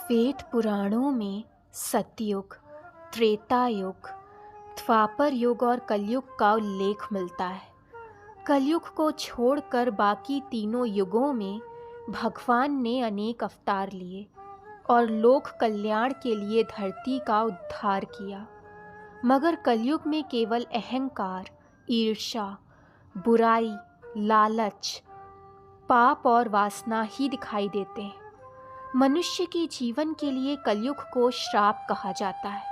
वेद पुराणों में सतयुग, त्रेता युग, द्वापर युग और कलयुग का उल्लेख मिलता है। कलयुग को छोड़कर बाकी तीनों युगों में भगवान ने अनेक अवतार लिए और लोक कल्याण के लिए धरती का उद्धार किया। मगर कलयुग में केवल अहंकार, ईर्ष्या, बुराई, लालच, पाप और वासना ही दिखाई देते हैं। मनुष्य के जीवन के लिए कलयुग को श्राप कहा जाता है,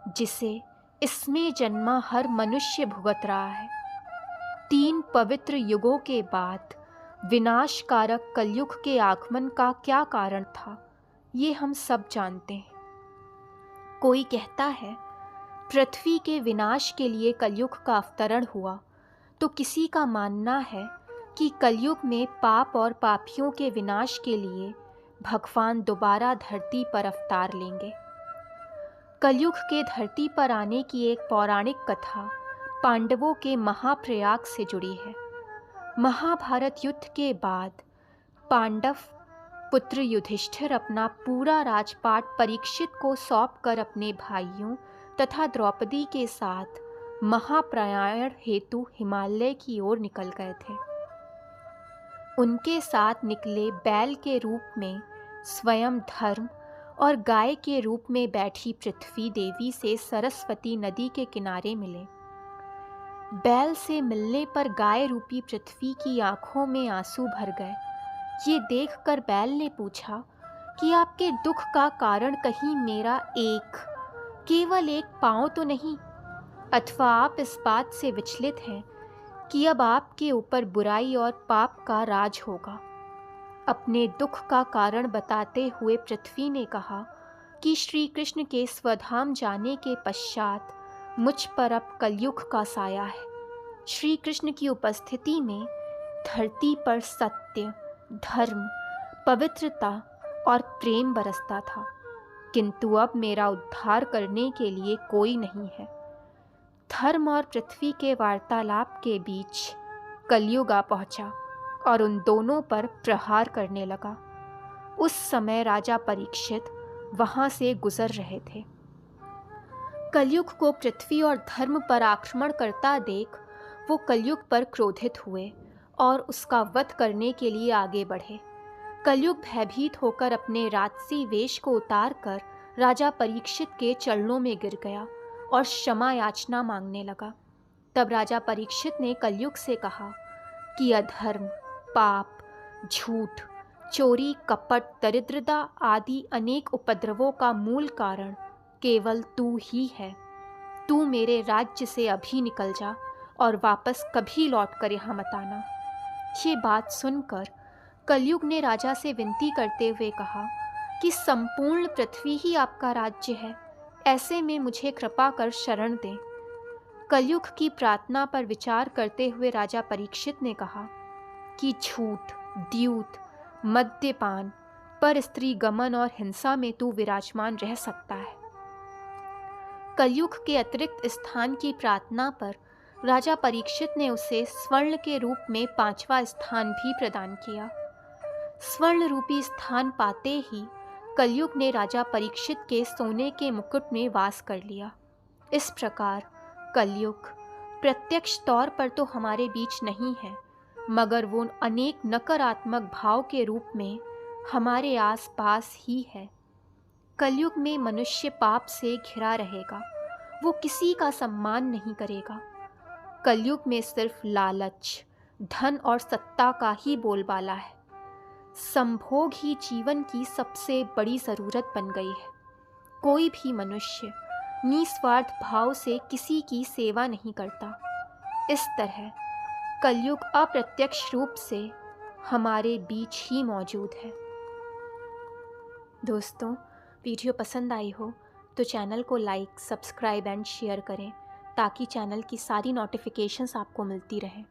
जिसे इसमें जन्मा हर मनुष्य भुगत रहा है। 3 पवित्र युगों के बाद विनाशकारक कलयुग के आगमन का क्या कारण था, ये हम सब जानते हैं। कोई कहता है पृथ्वी के विनाश के लिए कलयुग का अवतरण हुआ, तो किसी का मानना है कि कलयुग में पाप और पापियों के विनाश के लिए भगवान दोबारा धरती पर अवतार लेंगे। कलयुग के धरती पर आने की एक पौराणिक कथा पांडवों के महाप्रयाग से जुड़ी है। महाभारत युद्ध के बाद पांडव पुत्र युधिष्ठिर अपना पूरा राजपाट परीक्षित को सौंपकर अपने भाइयों तथा द्रौपदी के साथ महाप्रयाण हेतु हिमालय की ओर निकल गए थे। उनके साथ निकले बैल के रूप में स्वयं धर्म और गाय के रूप में बैठी पृथ्वी देवी से सरस्वती नदी के किनारे मिले। बैल से मिलने पर गाय रूपी पृथ्वी की आंखों में आंसू भर गए। ये देखकर बैल ने पूछा कि आपके दुख का कारण कहीं मेरा केवल एक पाँव तो नहीं, अथवा आप इस बात से विचलित हैं कि अब आपके ऊपर बुराई और पाप का राज होगा। अपने दुख का कारण बताते हुए पृथ्वी ने कहा कि श्री कृष्ण के स्वधाम जाने के पश्चात मुझ पर अब कलयुग का साया है। श्री कृष्ण की उपस्थिति में धरती पर सत्य, धर्म, पवित्रता और प्रेम बरसता था, किंतु अब मेरा उद्धार करने के लिए कोई नहीं है। धर्म और पृथ्वी के वार्तालाप के बीच कलयुग आ पहुंचा और उन दोनों पर प्रहार करने लगा। उस समय राजा परीक्षित वहां से गुजर रहे थे। कलयुग को पृथ्वी और धर्म पर आक्रमण करता देख वो कलयुग पर क्रोधित हुए और उसका वध करने के लिए आगे बढ़े। कलयुग भयभीत होकर अपने राजसी वेश को उतार कर राजा परीक्षित के चरणों में गिर गया और क्षमा याचना मांगने लगा। तब राजा परीक्षित ने कलयुग से कहा कि अधर्म, पाप, झूठ, चोरी, कपट, दरिद्रता आदि अनेक उपद्रवों का मूल कारण केवल तू ही है। तू मेरे राज्य से अभी निकल जा और वापस कभी लौटकर यहाँ मत आना। ये बात सुनकर कलयुग ने राजा से विनती करते हुए कहा कि संपूर्ण पृथ्वी ही आपका राज्य है, ऐसे में मुझे कृपा कर शरण दें। कलयुग की प्रार्थना पर विचार करते हुए राजा परीक्षित ने कहा कि झूठ, द्यूत, मद्यपान, पर स्त्री गमन और हिंसा में तू विराजमान रह सकता है। कलयुग के अतिरिक्त स्थान की प्रार्थना पर राजा परीक्षित ने उसे स्वर्ण के रूप में 5वां स्थान भी प्रदान किया। स्वर्ण रूपी स्थान पाते ही कलयुग ने राजा परीक्षित के सोने के मुकुट में वास कर लिया। इस प्रकार कलयुग प्रत्यक्ष तौर पर तो हमारे बीच नहीं है, मगर वो अनेक नकारात्मक भाव के रूप में हमारे आसपास ही है। कलयुग में मनुष्य पाप से घिरा रहेगा, वो किसी का सम्मान नहीं करेगा। कलयुग में सिर्फ लालच, धन और सत्ता का ही बोलबाला है। संभोग ही जीवन की सबसे बड़ी ज़रूरत बन गई है। कोई भी मनुष्य निस्वार्थ भाव से किसी की सेवा नहीं करता। इस तरह कलयुग अप्रत्यक्ष रूप से हमारे बीच ही मौजूद है। दोस्तों, वीडियो पसंद आई हो तो चैनल को लाइक, सब्सक्राइब एंड शेयर करें ताकि चैनल की सारी नोटिफिकेशंस आपको मिलती रहें।